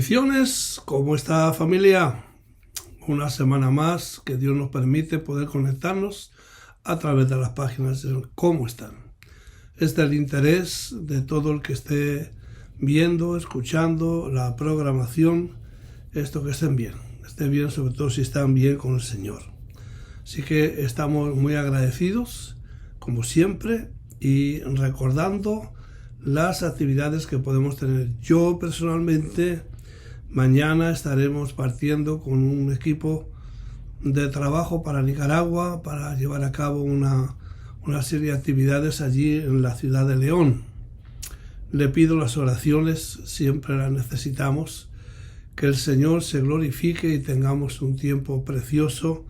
Bendiciones, ¿cómo está familia? Una semana más que Dios nos permite poder conectarnos a través de las páginas de cómo están. Es del interés de todo el que esté viendo, escuchando la programación, esto que estén bien, sobre todo si están bien con el Señor. Así que estamos muy agradecidos, como siempre, y recordando las actividades que podemos tener. Yo personalmente mañana estaremos partiendo con un equipo de trabajo para Nicaragua para llevar a cabo una serie de actividades allí en la ciudad de León. Le pido las oraciones, siempre las necesitamos, que el Señor se glorifique y tengamos un tiempo precioso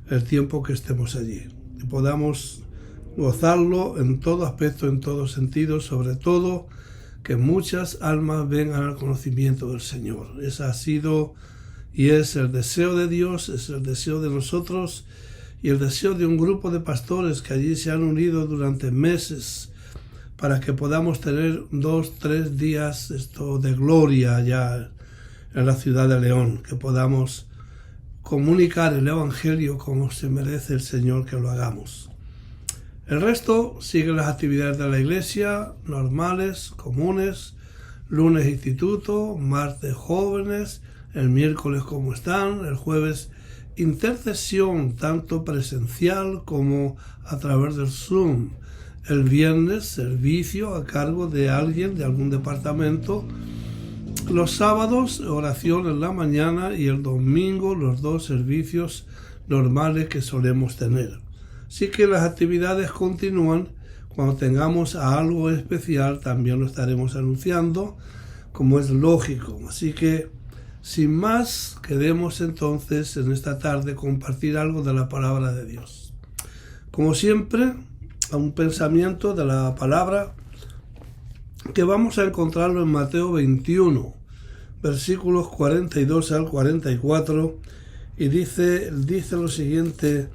el tiempo que estemos allí y podamos gozarlo en todo aspecto, en todo sentido, sobre todo que muchas almas vengan al conocimiento del Señor. Ese ha sido y es el deseo de Dios, es el deseo de nosotros y el deseo de un grupo de pastores que allí se han unido durante meses para que podamos tener 2-3 días de gloria allá en la ciudad de León, que podamos comunicar el Evangelio como se merece el Señor que lo hagamos. El resto sigue las actividades de la iglesia, normales, comunes, lunes instituto, martes jóvenes, el miércoles como están, el jueves intercesión tanto presencial como a través del Zoom, el viernes servicio a cargo de alguien de algún departamento, los sábados oración en la mañana y el domingo los 2 servicios normales que solemos tener. Así que las actividades continúan. Cuando tengamos algo especial también lo estaremos anunciando, como es lógico. Así que, sin más, queremos entonces en esta tarde compartir algo de la palabra de Dios. Como siempre, un pensamiento de la palabra que vamos a encontrarlo en Mateo 21, versículos 42 al 44, y dice lo siguiente.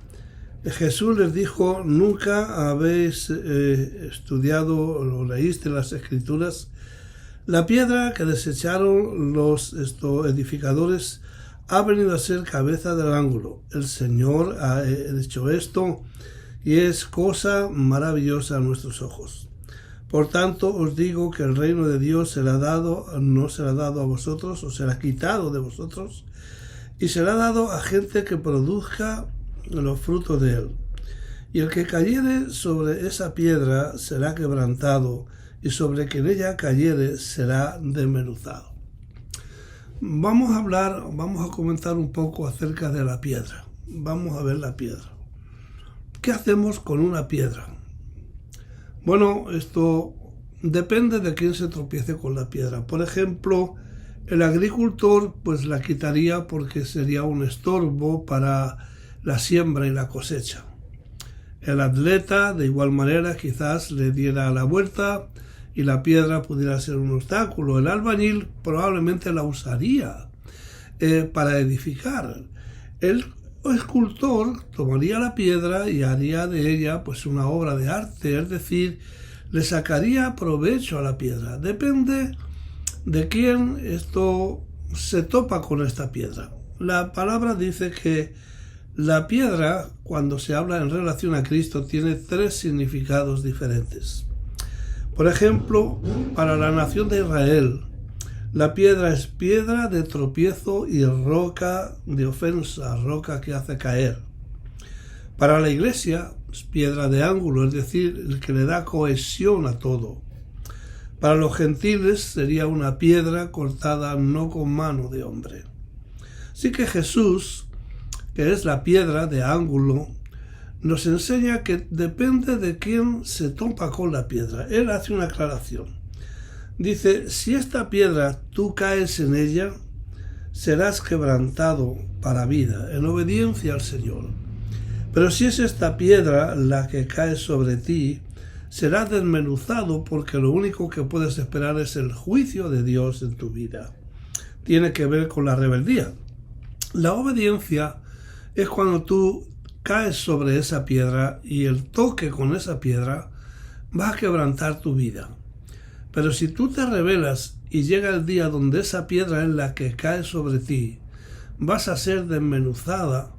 Jesús les dijo: ¿nunca habéis estudiado o leíste las Escrituras? La piedra que desecharon los edificadores ha venido a ser cabeza del ángulo. El Señor ha hecho esto y es cosa maravillosa a nuestros ojos. Por tanto, os digo que el reino de Dios no será dado a vosotros, o será quitado de vosotros, y será dado a gente que produzca los frutos de él. Y el que cayere sobre esa piedra será quebrantado, y sobre quien ella cayere será desmenuzado. Vamos a comentar un poco acerca de la piedra. Vamos a ver la piedra. ¿Qué hacemos con una piedra? Bueno, esto depende de quién se tropiece con la piedra. Por ejemplo, el agricultor pues la quitaría porque sería un estorbo para la siembra y la cosecha. El atleta, de igual manera, quizás le diera la vuelta y la piedra pudiera ser un obstáculo. El albañil probablemente la usaría para edificar. El escultor tomaría la piedra y haría de ella pues una obra de arte, es decir, le sacaría provecho a la piedra. Depende de quién se topa con esta piedra. La palabra dice que la piedra, cuando se habla en relación a Cristo, tiene 3 significados diferentes. Por ejemplo, para la nación de Israel, la piedra es piedra de tropiezo y roca de ofensa, roca que hace caer. Para la iglesia es piedra de ángulo, es decir, el que le da cohesión a todo. Para los gentiles sería una piedra cortada no con mano de hombre. Así que Jesús, que es la piedra de ángulo, nos enseña que depende de quién se topa con la piedra. Él hace una aclaración. Dice: si esta piedra tú caes en ella, serás quebrantado para vida, en obediencia al Señor. Pero si es esta piedra la que cae sobre ti, serás desmenuzado, porque lo único que puedes esperar es el juicio de Dios en tu vida. Tiene que ver con la rebeldía. La obediencia es cuando tú caes sobre esa piedra y el toque con esa piedra va a quebrantar tu vida. Pero si tú te rebelas y llega el día donde esa piedra en la que cae sobre ti vas a ser desmenuzada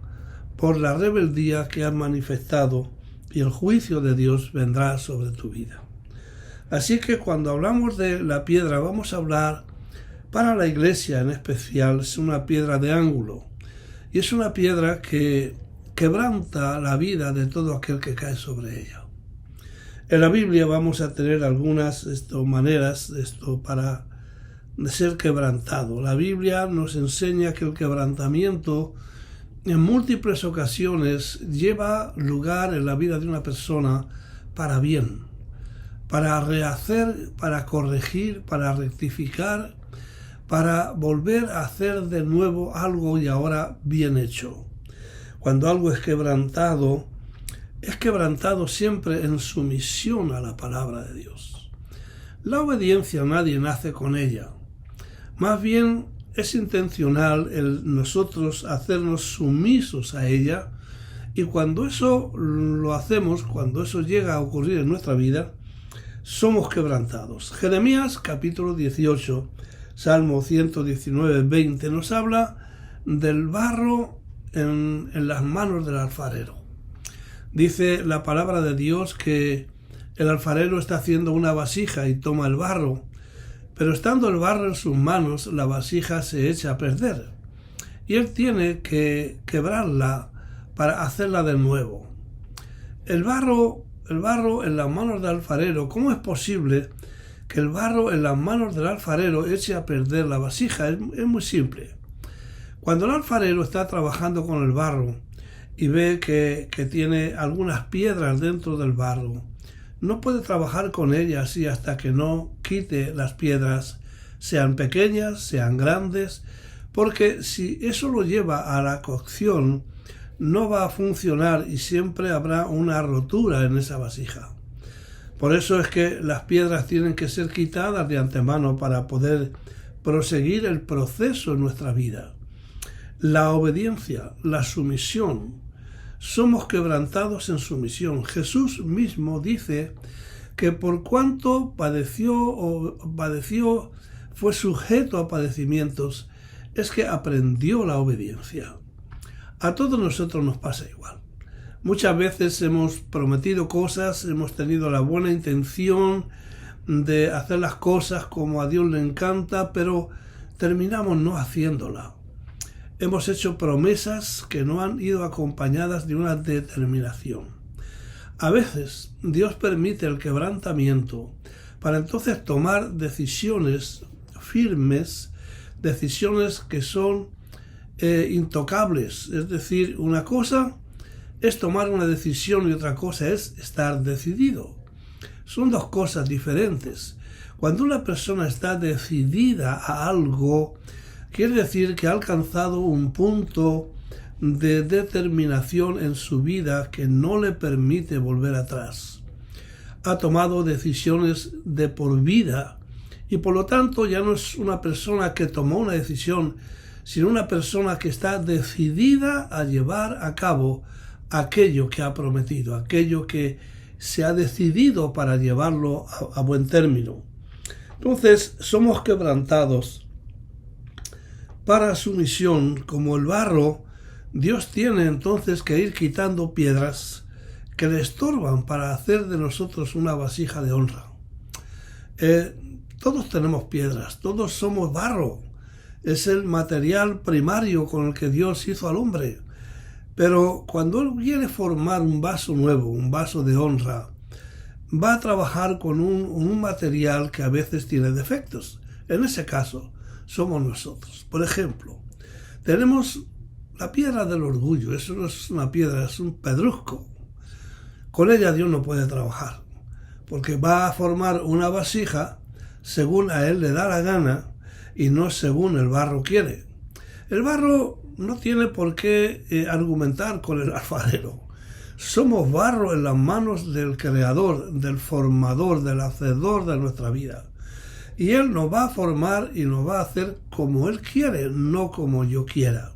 por la rebeldía que has manifestado y el juicio de Dios vendrá sobre tu vida. Así que cuando hablamos de la piedra vamos a hablar para la iglesia en especial, es una piedra de ángulo y es una piedra que quebranta la vida de todo aquel que cae sobre ella. En la Biblia vamos a tener algunas maneras para ser quebrantado. La Biblia nos enseña que el quebrantamiento en múltiples ocasiones lleva lugar en la vida de una persona para bien, para rehacer, para corregir, para rectificar, para volver a hacer de nuevo algo y ahora bien hecho. Cuando algo es quebrantado siempre en sumisión a la palabra de Dios. La obediencia nadie nace con ella. Más bien es intencional el nosotros hacernos sumisos a ella, y cuando eso lo hacemos, cuando eso llega a ocurrir en nuestra vida, somos quebrantados. Jeremías capítulo 18, Salmo 119, 20 nos habla del barro en las manos del alfarero. Dice la palabra de Dios que el alfarero está haciendo una vasija y toma el barro, pero estando el barro en sus manos, la vasija se echa a perder y él tiene que quebrarla para hacerla de nuevo. El barro en las manos del alfarero, ¿cómo es posible que el barro en las manos del alfarero eche a perder la vasija? Es muy simple. Cuando el alfarero está trabajando con el barro y ve que tiene algunas piedras dentro del barro, no puede trabajar con ellas y hasta que no quite las piedras, sean pequeñas, sean grandes, porque si eso lo lleva a la cocción, no va a funcionar y siempre habrá una rotura en esa vasija. Por eso es que las piedras tienen que ser quitadas de antemano para poder proseguir el proceso en nuestra vida. La obediencia, la sumisión, somos quebrantados en sumisión. Jesús mismo dice que por cuanto padeció, fue sujeto a padecimientos, es que aprendió la obediencia. A todos nosotros nos pasa igual. Muchas veces hemos prometido cosas, hemos tenido la buena intención de hacer las cosas como a Dios le encanta, pero terminamos no haciéndola. Hemos hecho promesas que no han ido acompañadas de una determinación. A veces Dios permite el quebrantamiento para entonces tomar decisiones firmes, decisiones que son intocables. Es decir, una cosa es tomar una decisión y otra cosa es estar decidido. Son dos cosas diferentes. Cuando una persona está decidida a algo, quiere decir que ha alcanzado un punto de determinación en su vida que no le permite volver atrás. Ha tomado decisiones de por vida y por lo tanto ya no es una persona que tomó una decisión, sino una persona que está decidida a llevar a cabo aquello que ha prometido, aquello que se ha decidido para llevarlo a buen término. Entonces somos quebrantados para su misión. Como el barro, Dios tiene entonces que ir quitando piedras que le estorban para hacer de nosotros una vasija de honra. Todos tenemos piedras, todos somos barro. Es el material primario con el que Dios hizo al hombre. Pero cuando Él quiere formar un vaso nuevo, un vaso de honra, va a trabajar con un material que a veces tiene defectos. En ese caso, somos nosotros. Por ejemplo, tenemos la piedra del orgullo. Eso no es una piedra, es un pedrusco. Con ella Dios no puede trabajar, porque va a formar una vasija según a Él le da la gana y no según el barro quiere. El barro no tiene por qué argumentar con el alfarero. Somos barro en las manos del Creador, del Formador, del Hacedor de nuestra vida. Y Él nos va a formar y nos va a hacer como Él quiere, no como yo quiera.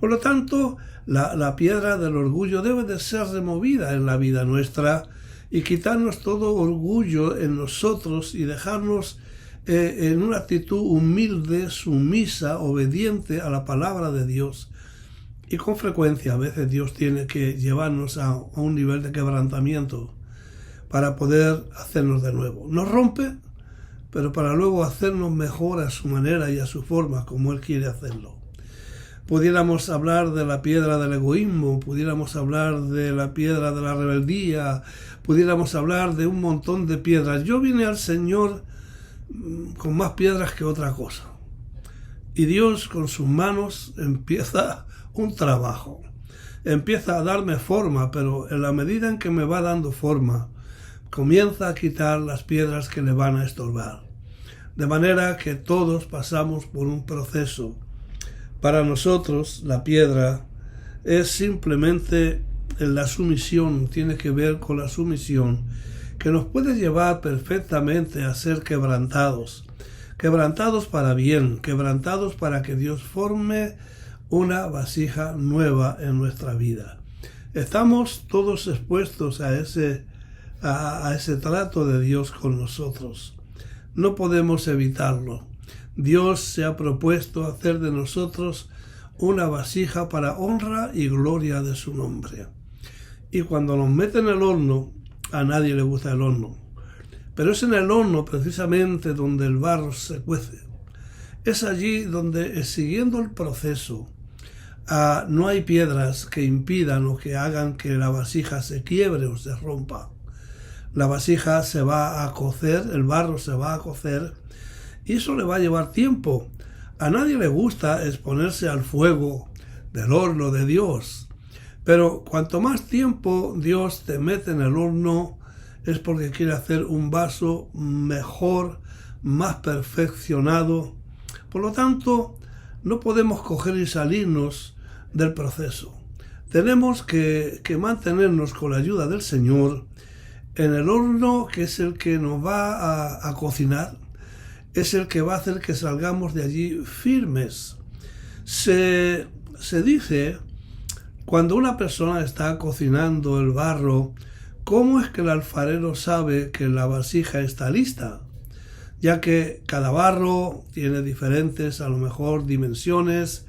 Por lo tanto, la piedra del orgullo debe de ser removida en la vida nuestra y quitarnos todo orgullo en nosotros y dejarnos en una actitud humilde, sumisa, obediente a la palabra de Dios. Y con frecuencia a veces Dios tiene que llevarnos a un nivel de quebrantamiento para poder hacernos de nuevo. Nos rompe, pero para luego hacernos mejor a su manera y a su forma, como Él quiere hacerlo. Pudiéramos hablar de la piedra del egoísmo, pudiéramos hablar de la piedra de la rebeldía, pudiéramos hablar de un montón de piedras. Yo vine al Señor con más piedras que otra cosa. Y Dios con sus manos empieza un trabajo. Empieza a darme forma, pero en la medida en que me va dando forma, comienza a quitar las piedras que le van a estorbar. De manera que todos pasamos por un proceso. Para nosotros la piedra es simplemente la sumisión, tiene que ver con la sumisión, que nos puede llevar perfectamente a ser quebrantados. Quebrantados para bien, quebrantados para que Dios forme una vasija nueva en nuestra vida. Estamos todos expuestos a ese trato de Dios con nosotros. No podemos evitarlo. Dios se ha propuesto hacer de nosotros una vasija para honra y gloria de su nombre. Y cuando nos mete en el horno, a nadie le gusta el horno. Pero es en el horno precisamente donde el barro se cuece. Es allí donde, siguiendo el proceso, no hay piedras que impidan o que hagan que la vasija se quiebre o se rompa. La vasija se va a cocer, el barro se va a cocer, y eso le va a llevar tiempo. A nadie le gusta exponerse al fuego del horno de Dios. Pero cuanto más tiempo Dios te mete en el horno, es porque quiere hacer un vaso mejor, más perfeccionado. Por lo tanto, no podemos coger y salirnos del proceso. Tenemos que mantenernos con la ayuda del Señor en el horno, que es el que nos va a cocinar, es el que va a hacer que salgamos de allí firmes. Se dice, cuando una persona está cocinando el barro, ¿cómo es que el alfarero sabe que la vasija está lista? Ya que cada barro tiene diferentes, a lo mejor, dimensiones,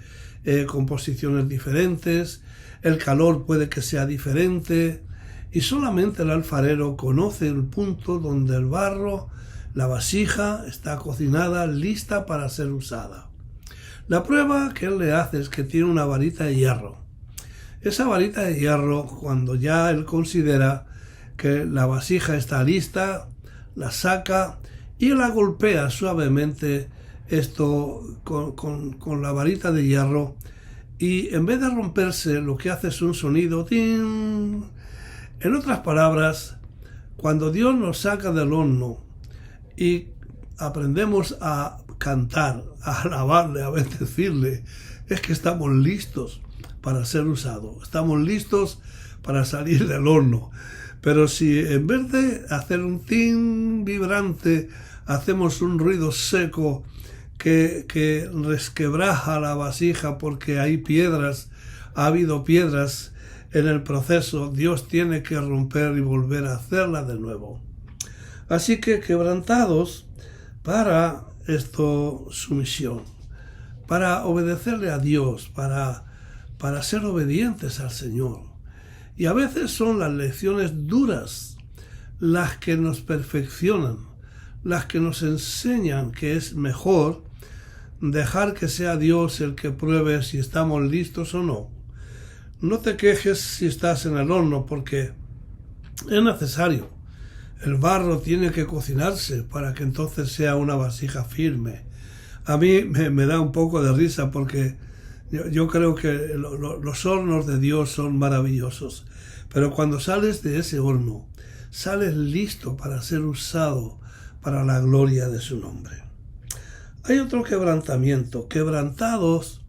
composiciones diferentes, el calor puede que sea diferente, y solamente el alfarero conoce el punto donde el barro, la vasija, está cocinada, lista para ser usada. La prueba que él le hace es que tiene una varita de hierro. Esa varita de hierro, cuando ya él considera que la vasija está lista, la saca y la golpea suavemente con la varita de hierro, y en vez de romperse, lo que hace es un sonido ¡tin! En otras palabras, cuando Dios nos saca del horno y aprendemos a cantar, a alabarle, a bendecirle, es que estamos listos para ser usados, estamos listos para salir del horno. Pero si en vez de hacer un tin vibrante, hacemos un ruido seco que resquebraja la vasija porque hay piedras, ha habido piedras en el proceso, Dios tiene que romper y volver a hacerla de nuevo. Así que quebrantados para sumisión, para obedecerle a Dios, para ser obedientes al Señor. Y a veces son las lecciones duras las que nos perfeccionan, las que nos enseñan que es mejor dejar que sea Dios el que pruebe si estamos listos o no. No te quejes si estás en el horno, porque es necesario. El barro tiene que cocinarse para que entonces sea una vasija firme. A mí me da un poco de risa porque yo creo que los hornos de Dios son maravillosos. Pero cuando sales de ese horno, sales listo para ser usado para la gloria de su nombre. Hay otro quebrantamiento, quebrantados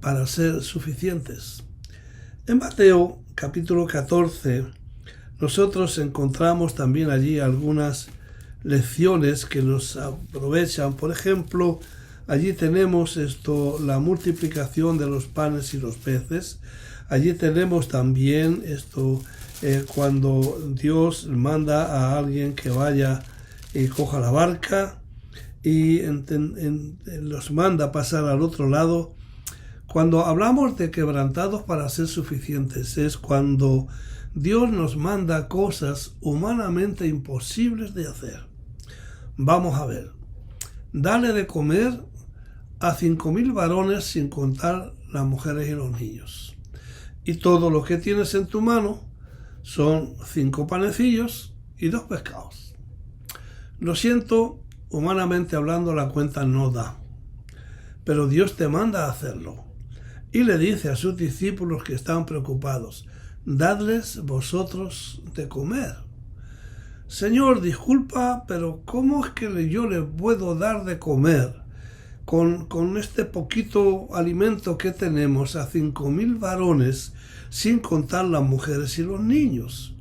para ser suficientes. En Mateo capítulo 14, nosotros encontramos también allí algunas lecciones que nos aprovechan. Por ejemplo, allí tenemos la multiplicación de los panes y los peces. Allí tenemos también cuando Dios manda a alguien que vaya y coja la barca, y los manda a pasar al otro lado. Cuando hablamos de quebrantados para ser suficientes, es cuando Dios nos manda cosas humanamente imposibles de hacer. Vamos a ver. Dale de comer a 5.000 varones sin contar las mujeres y los niños. Y todo lo que tienes en tu mano son 5 panecillos y 2 pescados. Lo siento, humanamente hablando la cuenta no da. Pero Dios te manda a hacerlo. Y le dice a sus discípulos que estaban preocupados: dadles vosotros de comer. Señor, disculpa, pero ¿cómo es que yo le puedo dar de comer con este poquito alimento que tenemos a 5.000 varones, sin contar las mujeres y los niños?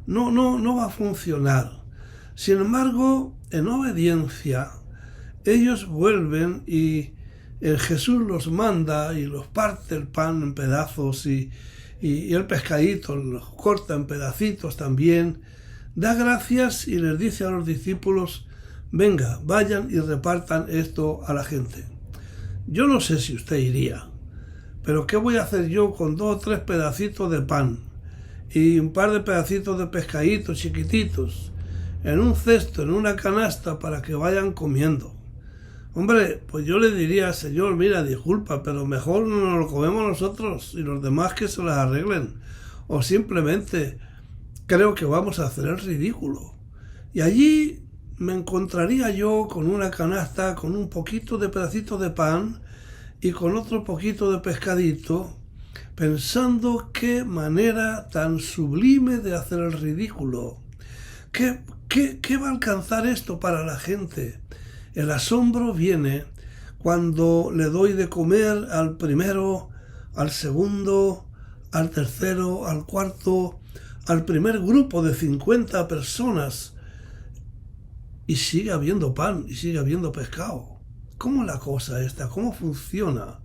No va a funcionar. Sin embargo, en obediencia, ellos vuelven y Jesús los manda y los parte el pan en pedazos y el pescadito los corta en pedacitos también. Da gracias y les dice a los discípulos: venga, vayan y repartan esto a la gente. Yo no sé si usted iría, pero ¿qué voy a hacer yo con 2 o 3 pedacitos de pan y un par de pedacitos de pescaditos chiquititos en un cesto, en una canasta, para que vayan comiendo? Hombre, pues yo le diría: Señor, mira, disculpa, pero mejor nos lo comemos nosotros y los demás que se las arreglen. O simplemente creo que vamos a hacer el ridículo. Y allí me encontraría yo con una canasta, con un poquito de pedacito de pan y con otro poquito de pescadito, pensando qué manera tan sublime de hacer el ridículo. ¿Qué va a alcanzar esto para la gente? El asombro viene cuando le doy de comer al primero, al segundo, al tercero, al cuarto, al primer grupo de 50 personas, y sigue habiendo pan y sigue habiendo pescado. ¿Cómo es la cosa esta? ¿Cómo funciona?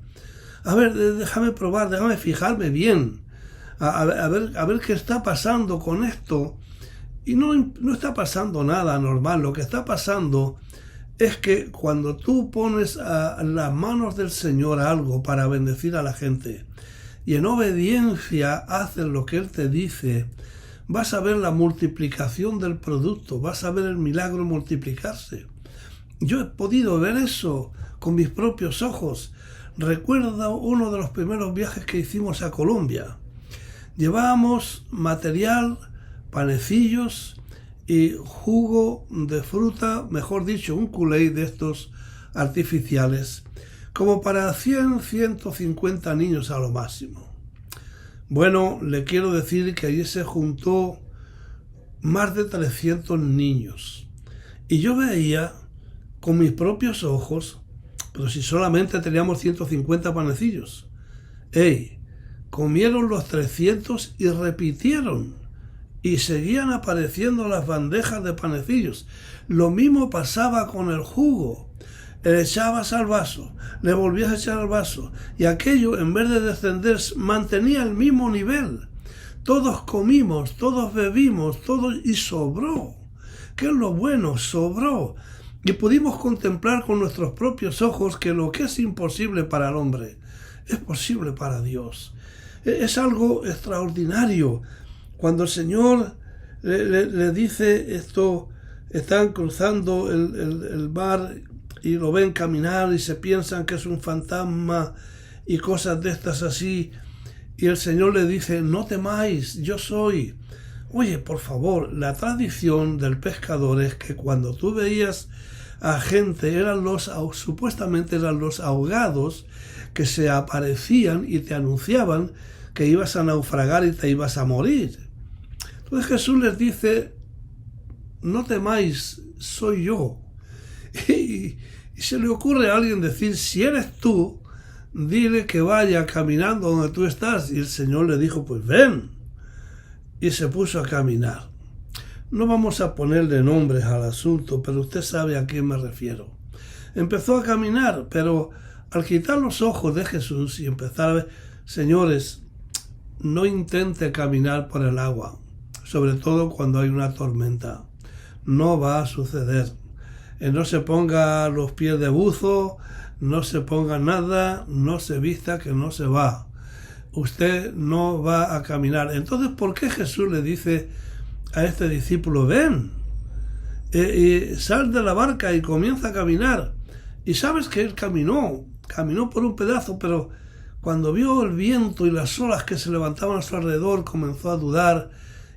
A ver, déjame probar, déjame fijarme bien, a ver qué está pasando con esto. Y no está pasando nada normal. Lo que está pasando es que cuando tú pones a las manos del Señor algo para bendecir a la gente y en obediencia haces lo que Él te dice, vas a ver la multiplicación del producto, vas a ver el milagro multiplicarse. Yo he podido ver eso con mis propios ojos. Recuerdo uno de los primeros viajes que hicimos a Colombia. Llevábamos material, panecillos y jugo de fruta, mejor dicho, un Kool-Aid de estos artificiales, como para 150 niños a lo máximo. Bueno, le quiero decir que allí se juntó más de 300 niños. Y yo veía con mis propios ojos, pero si solamente teníamos 150 panecillos. Comieron los 300 y repitieron. Y seguían apareciendo las bandejas de panecillos. Lo mismo pasaba con el jugo. Le echabas al vaso, le volvías a echar al vaso, y aquello, en vez de descender, mantenía el mismo nivel. Todos comimos, todos bebimos, y sobró. ¿Qué es lo bueno? Sobró. Y pudimos contemplar con nuestros propios ojos que lo que es imposible para el hombre es posible para Dios. Es algo extraordinario. Cuando el Señor le dice esto, están cruzando el mar y lo ven caminar y se piensan que es un fantasma y cosas de estas así, y el Señor le dice: no temáis, yo soy. Oye, por favor, la tradición del pescador es que cuando tú veías a gente, supuestamente eran los ahogados que se aparecían y te anunciaban que ibas a naufragar y te ibas a morir. Entonces Jesús les dice: no temáis, soy yo. Y se le ocurre a alguien decir: si eres tú, dile que vaya caminando donde tú estás. Y el Señor le dijo: pues ven. Y se puso a caminar. No vamos a ponerle nombres al asunto, pero usted sabe a quién me refiero. Empezó a caminar, pero al quitar los ojos de Jesús y empezar a ver: señores, no intente caminar por el agua, sobre todo cuando hay una tormenta. No va a suceder. No se ponga los pies de buzo, no se ponga nada, no se vista que no se va. Usted no va a caminar. Entonces, ¿por qué Jesús le dice a este discípulo, ven, y sal de la barca y comienza a caminar? Y sabes que él caminó por un pedazo, pero cuando vio el viento y las olas que se levantaban a su alrededor, comenzó a dudar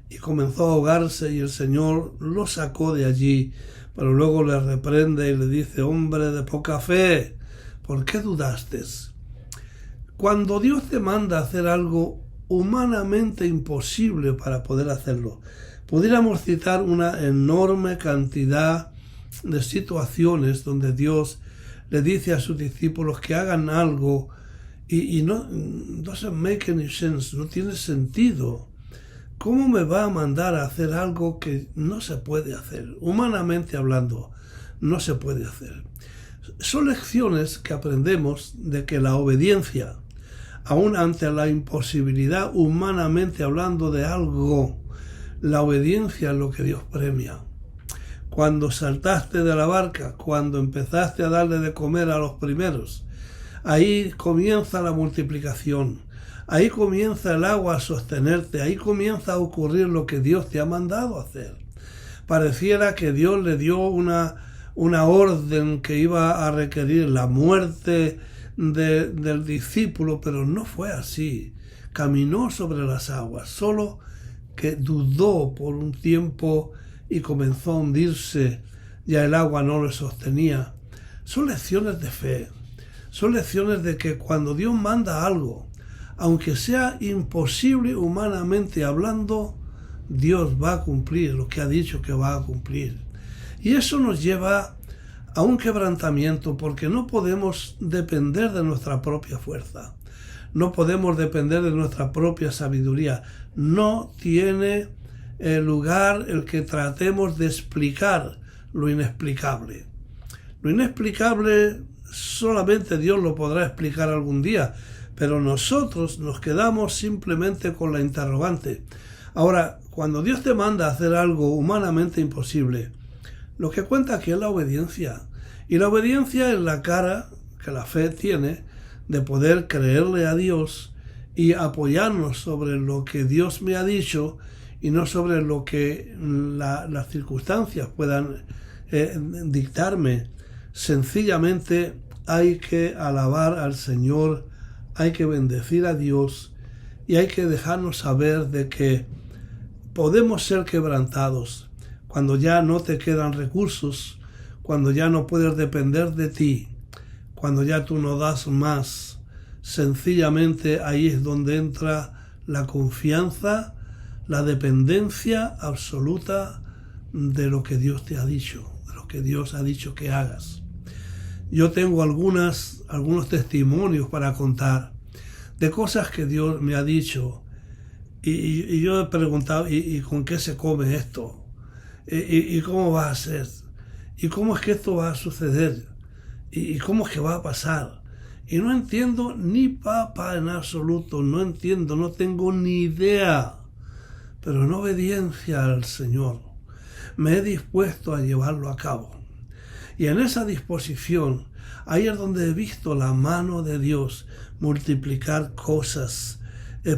y comenzó a ahogarse, y el Señor lo sacó de allí, pero luego le reprende y le dice, hombre de poca fe, ¿por qué dudaste? Cuando Dios te manda a hacer algo humanamente imposible para poder hacerlo, pudiéramos citar una enorme cantidad de situaciones donde Dios le dice a sus discípulos que hagan algo y no doesn't make any sense, no tiene sentido. ¿Cómo me va a mandar a hacer algo que no se puede hacer? Humanamente hablando, no se puede hacer. Son lecciones que aprendemos de que la obediencia, aun ante la imposibilidad humanamente hablando de algo, la obediencia es lo que Dios premia. Cuando saltaste de la barca, cuando empezaste a darle de comer a los primeros, ahí comienza la multiplicación, ahí comienza el agua a sostenerte, ahí comienza a ocurrir lo que Dios te ha mandado hacer. Pareciera que Dios le dio una orden que iba a requerir la muerte del discípulo, pero no fue así. Caminó sobre las aguas, solo que dudó por un tiempo y comenzó a hundirse, ya el agua no lo sostenía. Son lecciones de fe, son lecciones de que cuando Dios manda algo, aunque sea imposible humanamente hablando, Dios va a cumplir lo que ha dicho que va a cumplir. Y eso nos lleva a un quebrantamiento, porque no podemos depender de nuestra propia fuerza, no podemos depender de nuestra propia sabiduría. No tiene lugar el que tratemos de explicar lo inexplicable. Lo inexplicable solamente Dios lo podrá explicar algún día, pero nosotros nos quedamos simplemente con la interrogante. Ahora, cuando Dios te manda a hacer algo humanamente imposible, lo que cuenta aquí es la obediencia. Y la obediencia es la cara que la fe tiene de poder creerle a Dios y apoyarnos sobre lo que Dios me ha dicho y no sobre lo que las circunstancias puedan dictarme. Sencillamente hay que alabar al Señor, hay que bendecir a Dios y hay que dejarnos saber de que podemos ser quebrantados cuando ya no te quedan recursos, cuando ya no puedes depender de ti, cuando ya tú no das más. Sencillamente ahí es donde entra la confianza, la dependencia absoluta de lo que Dios te ha dicho, de lo que Dios ha dicho que hagas. Yo tengo algunos testimonios para contar de cosas que Dios me ha dicho y yo he preguntado, ¿y con qué se come esto? ¿Y cómo va a ser? ¿Y cómo es que esto va a suceder? ¿Y cómo es que va a pasar? Y no entiendo ni papa en absoluto, no entiendo, no tengo ni idea. Pero en obediencia al Señor me he dispuesto a llevarlo a cabo. Y en esa disposición, ahí es donde he visto la mano de Dios multiplicar cosas,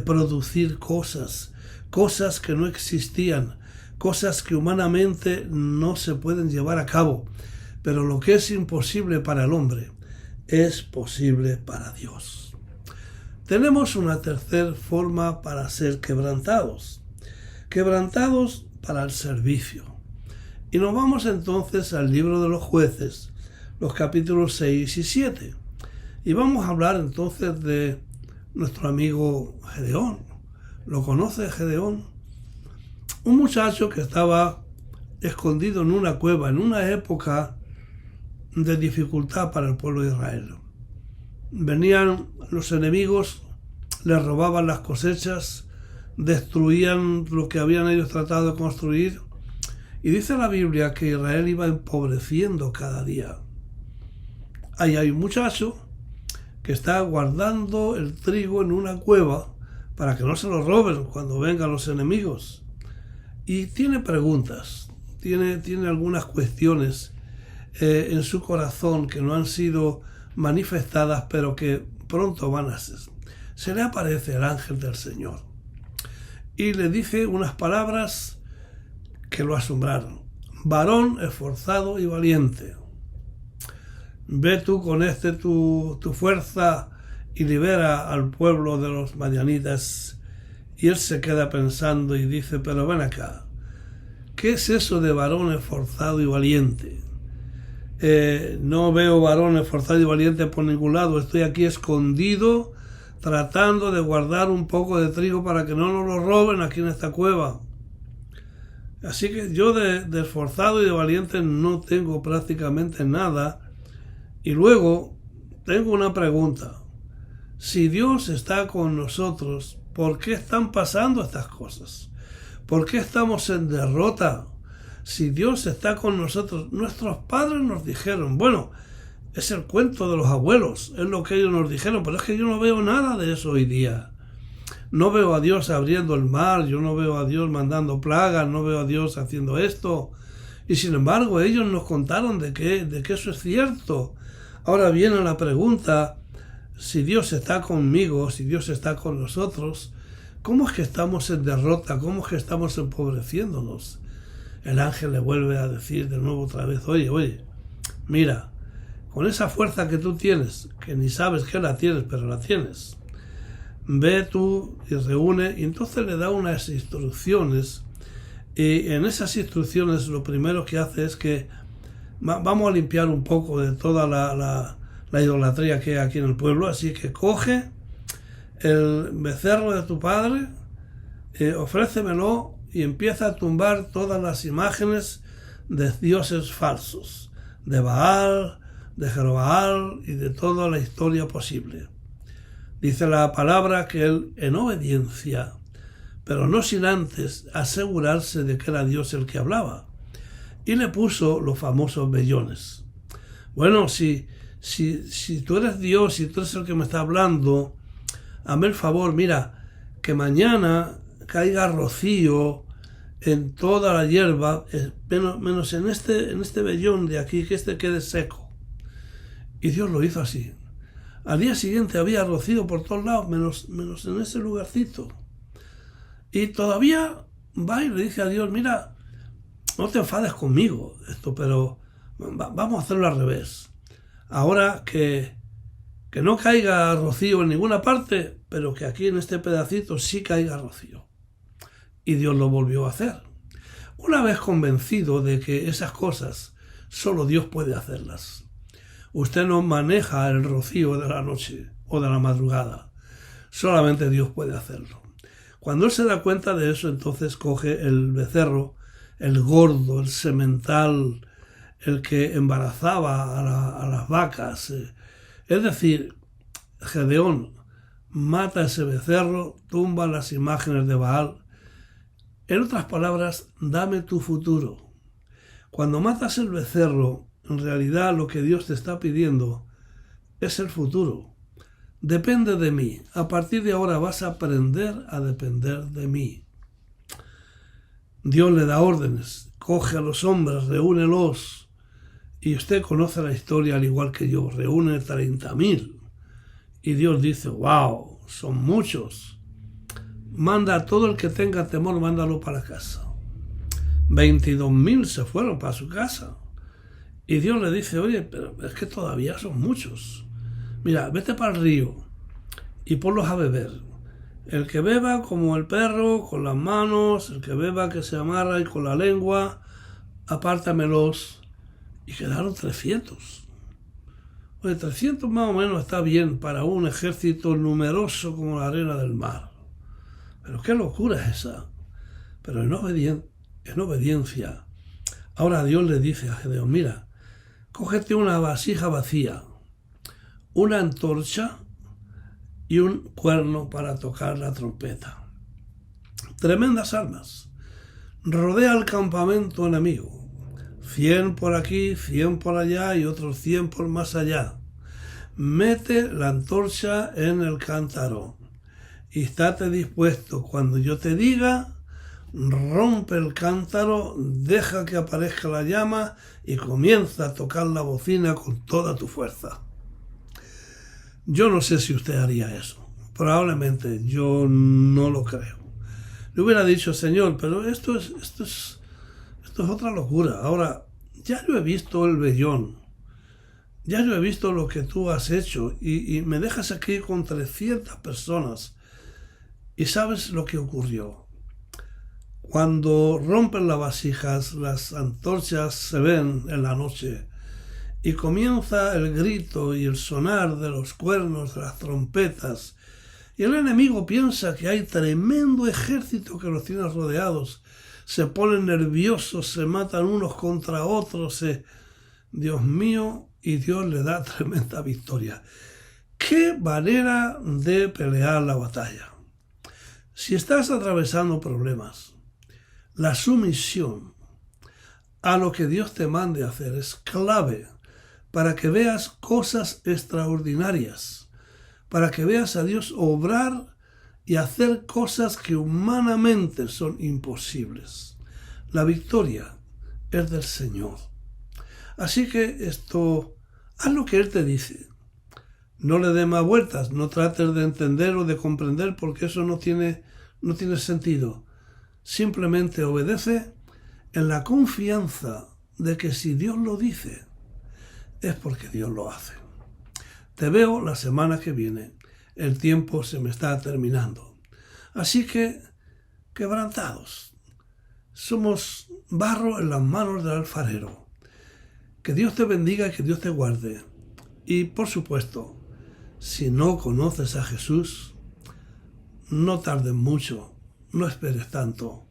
producir cosas que no existían, cosas que humanamente no se pueden llevar a cabo. Pero lo que es imposible para el hombre es posible para Dios. Tenemos una tercera forma para ser quebrantados. Quebrantados para el servicio. Y nos vamos entonces al libro de los Jueces, los capítulos 6 y 7. Y vamos a hablar entonces de nuestro amigo Gedeón. ¿Lo conoce Gedeón? Un muchacho que estaba escondido en una cueva en una época de dificultad para el pueblo de Israel. Venían los enemigos, les robaban las cosechas, destruían lo que habían ellos tratado de construir, y dice la Biblia que Israel iba empobreciendo cada día. Ahí hay un muchacho que está guardando el trigo en una cueva para que no se lo roben cuando vengan los enemigos, y tiene preguntas, tiene algunas cuestiones en su corazón que no han sido manifestadas, pero que pronto van a ser. Se le aparece el ángel del Señor y le dice unas palabras que lo asombraron. Varón esforzado y valiente, ve tú con tu fuerza y libera al pueblo de los madianitas. Y él se queda pensando y dice, pero ven acá, ¿qué es eso de varón esforzado y valiente? No veo varón esforzado y valiente por ningún lado. Estoy aquí escondido tratando de guardar un poco de trigo para que no nos lo roben aquí en esta cueva. Así que yo de esforzado y de valiente no tengo prácticamente nada. Y luego tengo una pregunta. Si Dios está con nosotros, ¿por qué están pasando estas cosas? ¿Por qué estamos en derrota? Si Dios está con nosotros, nuestros padres nos dijeron, bueno, es el cuento de los abuelos, es lo que ellos nos dijeron, pero es que yo no veo nada de eso hoy día. No veo a Dios abriendo el mar, yo no veo a Dios mandando plagas, no veo a Dios haciendo esto. Y sin embargo, ellos nos contaron de que eso es cierto. Ahora viene la pregunta, si Dios está conmigo, si Dios está con nosotros, ¿cómo es que estamos en derrota? ¿Cómo es que estamos empobreciéndonos? El ángel le vuelve a decir de nuevo otra vez, oye, mira, con esa fuerza que tú tienes, que ni sabes que la tienes, pero la tienes, ve tú y reúne, y entonces le da unas instrucciones, y en esas instrucciones lo primero que hace es que vamos a limpiar un poco de toda la idolatría que hay aquí en el pueblo, así que coge el becerro de tu padre, ofrécemelo y empieza a tumbar todas las imágenes de dioses falsos, de Baal, de Jerobaal y de toda la historia posible. Dice la palabra que él, en obediencia, pero no sin antes asegurarse de que era Dios el que hablaba, y le puso los famosos vellones. Bueno, si tú eres Dios, si tú eres el que me está hablando, hazme el favor, mira, que mañana caiga rocío en toda la hierba, menos en este vellón de aquí, que quede seco. Y Dios lo hizo así. Al día siguiente había rocío por todos lados, menos en ese lugarcito. Y todavía va y le dice a Dios, mira, no te enfades conmigo, pero vamos a hacerlo al revés. Ahora que no caiga rocío en ninguna parte, pero que aquí en este pedacito sí caiga rocío. Y Dios lo volvió a hacer. Una vez convencido de que esas cosas solo Dios puede hacerlas. Usted no maneja el rocío de la noche o de la madrugada. Solamente Dios puede hacerlo. Cuando él se da cuenta de eso, entonces coge el becerro, el gordo, el semental, el que embarazaba a las vacas. Es decir, Gedeón mata ese becerro, tumba las imágenes de Baal. En otras palabras, dame tu futuro. Cuando matas el becerro, en realidad lo que Dios te está pidiendo es el futuro. Depende de mí. A partir de ahora vas a aprender a depender de mí. Dios le da órdenes. Coge a los hombres, reúnelos. Y usted conoce la historia al igual que yo. Reúne 30.000. Y Dios dice, wow, son muchos. Manda a todo el que tenga temor, mándalo para casa. 22.000 se fueron para su casa. Y Dios le dice, oye, pero es que todavía son muchos. Mira, vete para el río y ponlos a beber. El que beba como el perro, con las manos, el que beba que se amarra y con la lengua, apártamelos. Y quedaron 300. Oye, 300 más o menos está bien para un ejército numeroso como la arena del mar. Pero qué locura es esa. Pero en obediencia. Ahora Dios le dice a Gedeón, mira, cógete una vasija vacía, una antorcha y un cuerno para tocar la trompeta. Tremendas armas. Rodea el campamento enemigo. 100 por aquí, 100 por allá y otros 100 por más allá. Mete la antorcha en el cántaro y estate dispuesto. Cuando yo te diga, rompe el cántaro, deja que aparezca la llama y comienza a tocar la bocina con toda tu fuerza. Yo no sé si usted haría eso. Probablemente yo no lo creo. Le hubiera dicho, Señor, pero esto es otra locura. Ahora, ya yo he visto el vellón. Ya yo he visto lo que tú has hecho y me dejas aquí con 300 personas. ¿Y sabes lo que ocurrió? Cuando rompen las vasijas, las antorchas se ven en la noche y comienza el grito y el sonar de los cuernos, de las trompetas, y el enemigo piensa que hay tremendo ejército que los tiene rodeados. Se ponen nerviosos, se matan unos contra otros. Dios mío, y Dios le da tremenda victoria. ¡Qué manera de pelear la batalla! Si estás atravesando problemas, la sumisión a lo que Dios te mande hacer es clave para que veas cosas extraordinarias, para que veas a Dios obrar y hacer cosas que humanamente son imposibles. La victoria es del Señor. Así que haz lo que Él te dice. No le des más vueltas, no trates de entender o de comprender porque eso no tiene sentido. Simplemente obedece en la confianza de que si Dios lo dice, es porque Dios lo hace. Te veo la semana que viene. El tiempo se me está terminando. Así que, quebrantados. Somos barro en las manos del alfarero. Que Dios te bendiga y que Dios te guarde. Y, por supuesto, si no conoces a Jesús, no tardes mucho, no esperes tanto.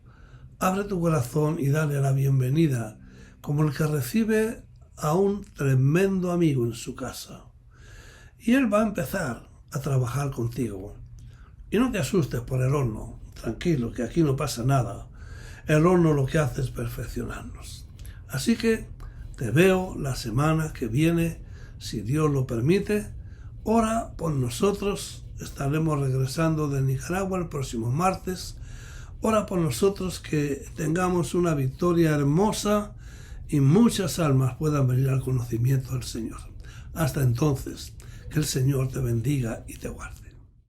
Abre tu corazón y dale la bienvenida, como el que recibe a un tremendo amigo en su casa. Y Él va a empezar a trabajar contigo. Y no te asustes por el horno. Tranquilo, que aquí no pasa nada. El horno lo que hace es perfeccionarnos. Así que te veo la semana que viene, si Dios lo permite. Ora por nosotros. Estaremos regresando de Nicaragua el próximo martes. Ora por nosotros que tengamos una victoria hermosa y muchas almas puedan venir al conocimiento del Señor. Hasta entonces, que el Señor te bendiga y te guarde.